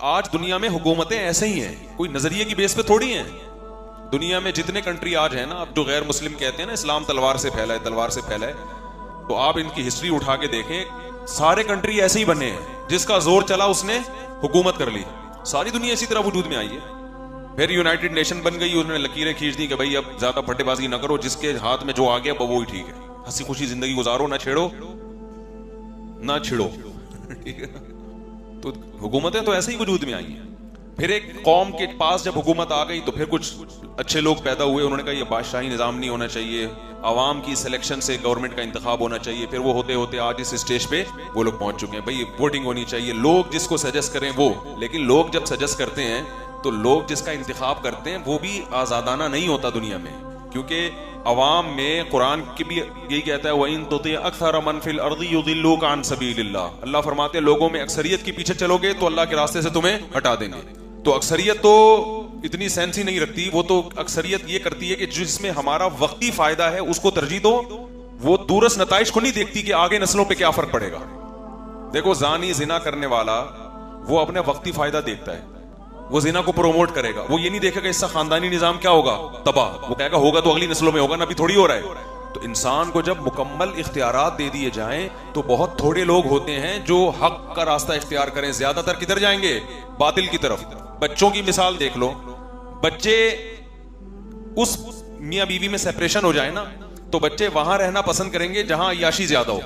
आज दुनिया में हुकूमतें ऐसे ही हैं, कोई नजरिए की बेस पे थोड़ी हैं। दुनिया में जितने कंट्री आज हैं ना, अब जो गैर मुस्लिम कहते हैं ना इस्लाम तलवार से फैला है, तलवार से फैला है, तो आप इनकी हिस्ट्री उठा के देखें, सारे कंट्री ऐसे ही बने हैं। जिसका जोर चला उसने हुकूमत कर ली। सारी दुनिया इसी तरह वजूद में आई है। फिर यूनाइटेड नेशन बन गई, उन्होंने लकीरें खींच दी कि भाई अब ज्यादा फटेबाजी ना करो, जिसके हाथ में जो आ गया वो ही ठीक है, हंसी खुशी जिंदगी गुजारो, ना छेड़ो ना छिड़ो। ठीक है, तो हुकूमतें तो ऐसे ही वजूद में आई हैं। फिर एक कौम के पास जब हुकूमत आ गई तो फिर कुछ अच्छे लोग पैदा हुए, उन्होंने कहा ये बादशाही निज़ाम नहीं होना चाहिए, आवाम की सिलेक्शन से गवर्नमेंट का इंतखाब होना चाहिए। फिर वो होते होते आज इस स्टेज पे वो लोग पहुंच चुके हैं, भाई वोटिंग होनी चाहिए, लोग जिसको सजेस्ट करें वो। लेकिन लोग जब सजेस्ट करते हैं तो लोग जिसका इंतखाब करते हैं वो भी आजादाना नहीं होता दुनिया में, क्योंकि अवाम में कुरान की भी यही कहता है, वइन तुती अक्सर मन फिल अर्दी युदिल्लुका अन सबीलिल्लाह। अल्लाह फरमाते हैं लोगों में अक्सरियत के पीछे चलोगे तो अल्लाह के रास्ते से तुम्हें हटा देंगे। तो अक्सरियत तो इतनी सेंस ही नहीं रखती, वो तो अक्सरियत ये करती है कि जिसमें हमारा वक्ती फायदा है उसको तरजीह दो, वो दूरस नताइज को नहीं देखती कि आगे नस्लों पे क्या फर्क पड़ेगा। देखो, जानी जिना करने वाला वो अपने वक्ती फायदा देखता है, वो जिना को प्रोमोट करेगा, वो ये नहीं देखेगा इसका खानदानी निजाम क्या होगा, तबाह। वो कहेगा होगा तो अगली नस्लों में होगा ना, अभी थोड़ी हो रहा है। तो इंसान को जब मुकम्मल इख्तियारात दे दिए जाएं तो बहुत थोड़े लोग होते हैं जो हक का रास्ता इख्तियार करें, ज्यादातर किधर जाएंगे, बातिल की तरफ। बच्चों की मिसाल देख लो, बच्चे उस मियां बीवी में सेपरेशन हो जाए ना तो बच्चे वहां रहना पसंद करेंगे जहां अय्याशी ज्यादा हो।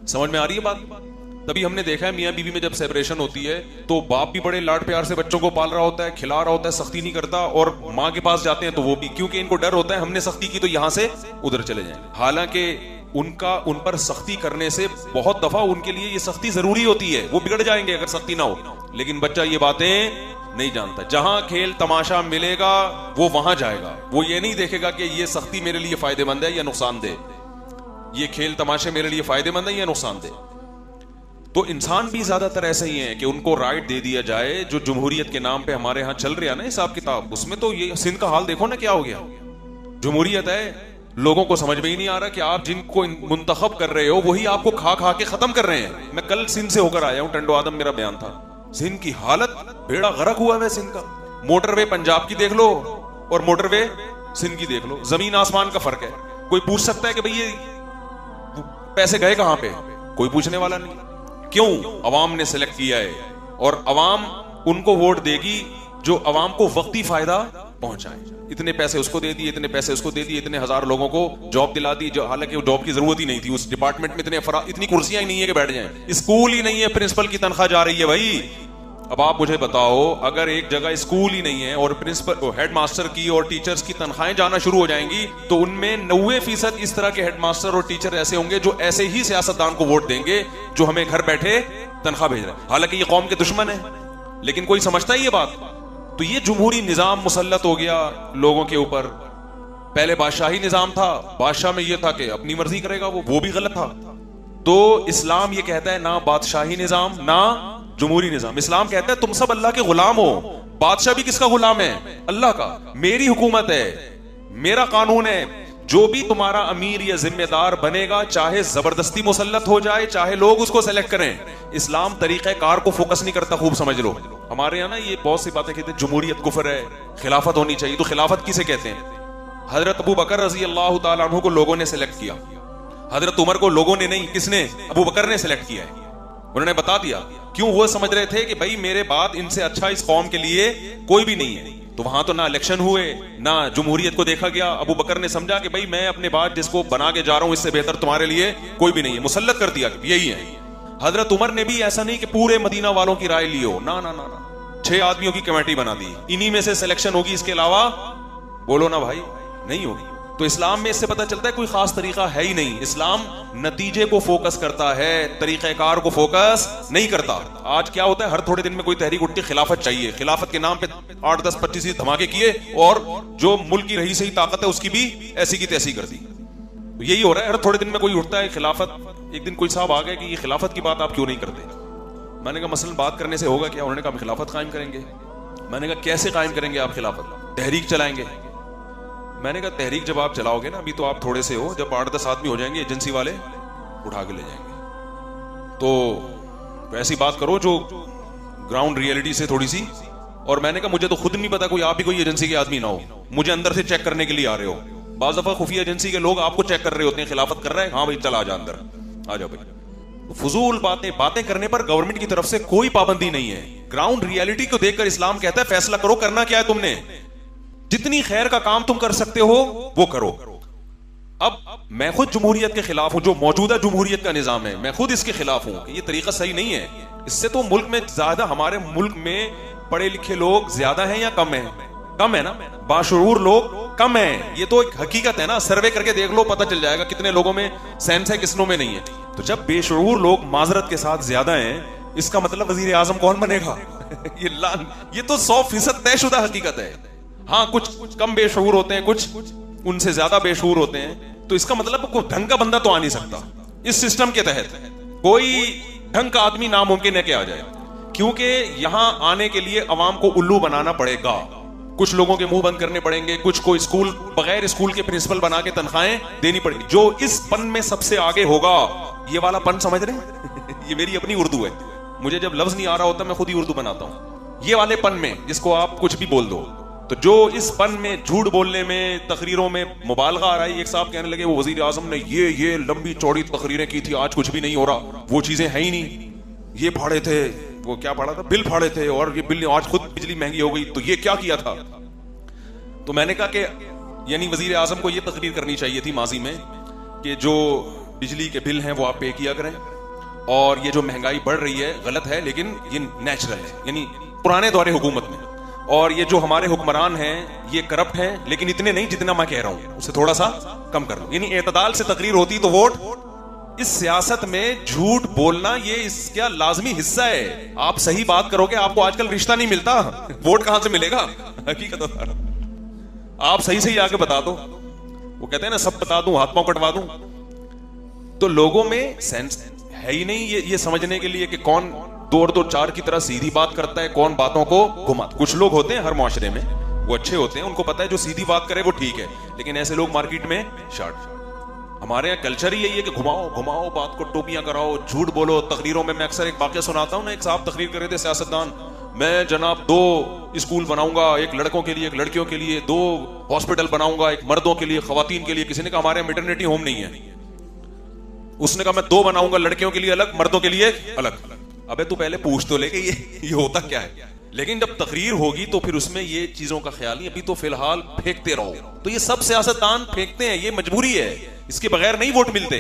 समझ में आ रही है बात? तभी हमने देखा है मियां बीवी में जब सेपरेशन होती है तो बाप भी बड़े लाड प्यार से बच्चों को पाल रहा होता है, खिला रहा होता है, सख्ती नहीं करता, और माँ के पास जाते हैं तो वो भी, क्योंकि इनको डर होता है हमने सख्ती की तो यहां से उधर चले जाएं। हालांकि उन पर सख्ती करने से बहुत दफा उनके लिए ये सख्ती जरूरी होती है, वो बिगड़ जाएंगे अगर सख्ती ना हो। लेकिन बच्चा ये बातें नहीं जानता, जहां खेल तमाशा मिलेगा वो वहां जाएगा। वो ये नहीं देखेगा कि ये सख्ती मेरे लिए फायदेमंद है या नुकसानदेह, ये खेल तमाशे मेरे लिए फायदेमंद है या नुकसानदेह। तो इंसान भी ज्यादातर ऐसे ही हैं कि उनको राइट दे दिया जाए, जो जमहूरियत के नाम पे हमारे यहाँ चल रहा है ना हिसाब किताब, उसमें तो ये सिंध का हाल देखो ना क्या हो गया। जमहूरियत है, लोगों को समझ में ही नहीं आ रहा कि आप जिनको मुंतखब कर रहे हो वही आपको खा खा के खत्म कर रहे हैं। मैं कल सिंध से होकर आया हूँ, टंडो आदम मेरा बयान था। सिंध की हालत बेड़ा गर्क हुआ है सिंध का। मोटरवे पंजाब की देख लो और मोटरवे सिंध की देख लो, जमीन आसमान का फर्क है। कोई पूछ सकता है कि भाई ये पैसे गए कहां पे? कोई पूछने वाला नहीं। क्यों? अवाम ने सिलेक्ट किया है, और अवाम उनको वोट देगी जो अवाम को वक्ती फायदा पहुंचाए। इतने पैसे उसको दे दिए, इतने पैसे उसको दे दिए, इतने हजार लोगों को जॉब दिला दी, जो हालांकि जॉब की जरूरत ही नहीं थी। उस डिपार्टमेंट में इतनी कुर्सियां ही नहीं है कि बैठ जाएं। स्कूल ही नहीं है, प्रिंसिपल की तनख्वाह जा रही है भाई। अब आप मुझे बताओ, अगर एक जगह स्कूल ही नहीं है और प्रिंसिपल, हेडमास्टर की और टीचर्स की तनख्वाहें जाना शुरू हो जाएंगी, तो उनमें 90% इस तरह के हेडमास्टर और टीचर ऐसे होंगे जो ऐसे ही सियासतदान को वोट देंगे जो हमें घर बैठे तनख्वाह भेज रहे हैं, हालांकि ये कौम के दुश्मन है। लेकिन कोई समझता है ये बात? तो ये जमहूरी निजाम मुसल्लत हो गया लोगों के ऊपर। पहले बादशाही निजाम था, बादशाह में यह था कि अपनी मर्जी करेगा, वो भी गलत था। तो इस्लाम ये कहता है ना बादशाही निजाम ना जमहूरी निजाम। इस्लाम कहता है तुम सब अल्लाह के गुलाम हो। बादशाह भी किसका गुलाम है? अल्लाह का। मेरी हुकूमत है, मेरा कानून है, जो भी तुम्हारा अमीर या जिम्मेदार बनेगा, चाहे जबरदस्ती मुसल्लत हो जाए, चाहे लोग उसको सेलेक्ट करें। इस्लाम तरीक़ेकार को फोकस नहीं करता, खूब समझ लो। हमारे यहाँ ना ये बहुत सी बातें कहते हैं जमहूरियत कुफर है, खिलाफत होनी चाहिए। तो खिलाफत किसे कहते हैं? हजरत अबू बकर रजी अल्लाह तआला अन्हु को लोगों ने सिलेक्ट किया, हजरत उमर को लोगों ने नहीं, किसने? अबू बकर ने सिलेक्ट किया है। उन्होंने बता दिया, क्यों? वो समझ रहे थे कि भाई मेरे बाद इनसे अच्छा इस कौम के लिए कोई भी नहीं है। तो वहां तो ना इलेक्शन हुए ना जमहूरियत को देखा गया। अबू बकर ने समझा कि भाई मैं अपने बाद जिसको बना के जा रहा हूं इससे बेहतर तुम्हारे लिए कोई भी नहीं है, मुसल्लत कर दिया कि यही है। हजरत उमर ने भी ऐसा नहीं कि पूरे मदीना वालों की राय ली हो, ना ना ना ना, 6 आदमियों की कमेटी बना दी, इन्हीं में से सिलेक्शन होगी, इसके अलावा बोलो ना भाई, नहीं होगी। तो इस्लाम में इससे पता चलता है कोई खास तरीका है ही नहीं। इस्लाम नतीजे को फोकस करता है, तरीक़ेकार को फोकस नहीं करता। आज क्या होता है, हर थोड़े दिन में कोई तहरीक उठती, खिलाफत चाहिए, खिलाफत के नाम पे 8, 10, 25 धमाके किए और जो मुल्क की रही सही ताकत है उसकी भी ऐसी की तैसी कर दी। तो यही हो रहा है, हर थोड़े दिन में कोई उठता है खिलाफत। एक दिन कोई साहब आ गए कि ये खिलाफत की बात आप क्यों नहीं करते? मैंने कहा मसलन बात करने से होगा क्या? उन्होंने कहा हम खिलाफत कायम करेंगे। मैंने कहा कैसे कायम करेंगे आप खिलाफत? तहरीक चलाएंगे। मैंने कहा तहरीक जब आप चलाओगे ना, अभी तो आप थोड़े से हो, जब 8-10 आदमी हो जाएंगे एजेंसी वाले उठा के ले जाएंगे। तो ऐसी बात करो जो ग्राउंड रियलिटी से थोड़ी सी। और मैंने कहा मुझे तो खुद नहीं पता, कोई आप ही कोई एजेंसी के आदमी ना हो, मुझे अंदर से चेक करने के लिए आ रहे हो। बाज़ दफा खुफिया एजेंसी के लोग आपको चेक कर रहे होते हैं, खिलाफत कर रहा है, हाँ भाई चल आ जा अंदर, आ जाओ भाई। फजूल बातें करने पर गवर्नमेंट की तरफ से कोई पाबंदी नहीं है। ग्राउंड रियलिटी को देखकर इस्लाम कहता है फैसला करो, करना क्या है तुमने, जितनी खैर का काम तुम कर सकते हो वो करो। अब मैं खुद जमहूरियत के खिलाफ हूं, जो मौजूदा जमहूरियत का निजाम है मैं खुद इसके खिलाफ हूं कि ये तरीका सही नहीं है। इससे तो मुल्क में ज्यादा, हमारे मुल्क में पढ़े लिखे लोग ज्यादा हैं या कम हैं? कम है ना, बाशऊर लोग कम हैं। ये तो एक हकीकत है ना, सर्वे करके देख लो पता चल जाएगा कितने लोगों में सेंस है किसनों में नहीं है। तो जब बेशऊर लोग माजरत के साथ ज्यादा हैं, इसका मतलब वजीर आजम कौन बनेगा? ये तो 100% तयशुदा हकीकत है। हाँ कुछ कम बेशऊर होते हैं, कुछ उनसे ज्यादा बेशऊर होते हैं, तो इसका मतलब कोई ढंग का बंदा तो आ नहीं सकता इस सिस्टम के तहत। कोई ढंग का आदमी नामुमकिन है कि आ जाए, क्योंकि यहां आने के लिए अवाम को उल्लू बनाना पड़ेगा, कुछ लोगों के मुंह बंद करने पड़ेंगे, कुछ को स्कूल बगैर स्कूल के प्रिंसिपल बना के तनख्वाहें देनी पड़ेगी। जो इस पन में सबसे आगे होगा, ये वाला पन समझ रहे हैं? ये मेरी अपनी उर्दू है, मुझे जब लफ्ज नहीं आ रहा होता मैं खुद ही उर्दू बनाता हूं। ये वाले पन में जिसको आप कुछ भी बोल दो, तो जो इस पन में, झूठ बोलने में, तकरीरों में मुबालगा आ रहा है। एक साहब कहने लगे वो वजीर आजम ने ये लंबी चौड़ी तकरीरें की थी, आज कुछ भी नहीं हो रहा, वो चीजें है ही नहीं, ये फाड़े थे, वो क्या फाड़ा था, बिल फाड़े थे, और ये बिल आज खुद बिजली महंगी हो गई, तो ये क्या किया था। तो मैंने कहा कि यानी वजीर आजम को ये तकरीर करनी चाहिए थी माजी में कि जो बिजली के बिल हैं वो आप पे किया करें, और ये जो महंगाई बढ़ रही है गलत है लेकिन ये नेचुरल है, यानी पुराने दौरे हुकूमत में, और ये जो हमारे हुक्मरान हैं ये करप्ट हैं, लेकिन इतने नहीं जितना मैं कह रहा हूं, उससे थोड़ा सा कम कर लो। यानी एतदाल से तकरीर होती तो वोट। इस सियासत में झूठ बोलना ये इसका लाजमी हिस्सा है। आप सही बात करोगे, आपको आजकल रिश्ता नहीं मिलता, वोट कहां से मिलेगा? हकीकत बता रहा, आप सही आके बता दो, वो कहते हैं ना सब बता दूं हाथ पांव कटवा दूं। तो लोगों में सेंस है ही नहीं ये समझने के लिए कि कौन 2 और 2 4 की तरह सीधी बात करता है, कौन बातों को घुमा। कुछ लोग होते हैं हर माशरे में, वो अच्छे होते हैं, उनको पता है जो सीधी बात करे वो ठीक है, लेकिन ऐसे लोग मार्केट में शार्ट। हमारे यहाँ कल्चर ही यही है कि घुमाओ बात को, टोपियां कराओ, झूठ बोलो। तकरीरों में मैं अक्सर एक वाकया सुनाता हूँ ना, एक साहब तकरीर कर रहे थे, सियासतदान, मैं जनाब 2 स्कूल बनाऊंगा, एक लड़कों के लिए एक लड़कियों के लिए, 2 हॉस्पिटल बनाऊंगा, एक मर्दों के लिए खवातीन के लिए। किसी ने कहा हमारे यहाँ मैटरनिटी होम नहीं है, उसने कहा मैं 2 बनाऊंगा, लड़कियों के लिए अलग, मर्दों के लिए अलग। अबे तू पहले पूछ तो ले कि ये होता क्या है। लेकिन जब तकरीर होगी तो फिर उसमें ये चीजों का ख्याल नहीं, अभी तो फिलहाल फेंकते रहो। तो ये सब सियासतदान फेंकते हैं, ये मजबूरी है, इसके बगैर नहीं वोट मिलते,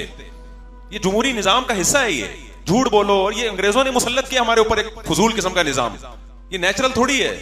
ये जमहूरी निजाम का हिस्सा है। ये झूठ बोलो, और ये अंग्रेजों ने मुसल्लत किया हमारे ऊपर एक फजूल किस्म का निजाम, ये नेचुरल थोड़ी है।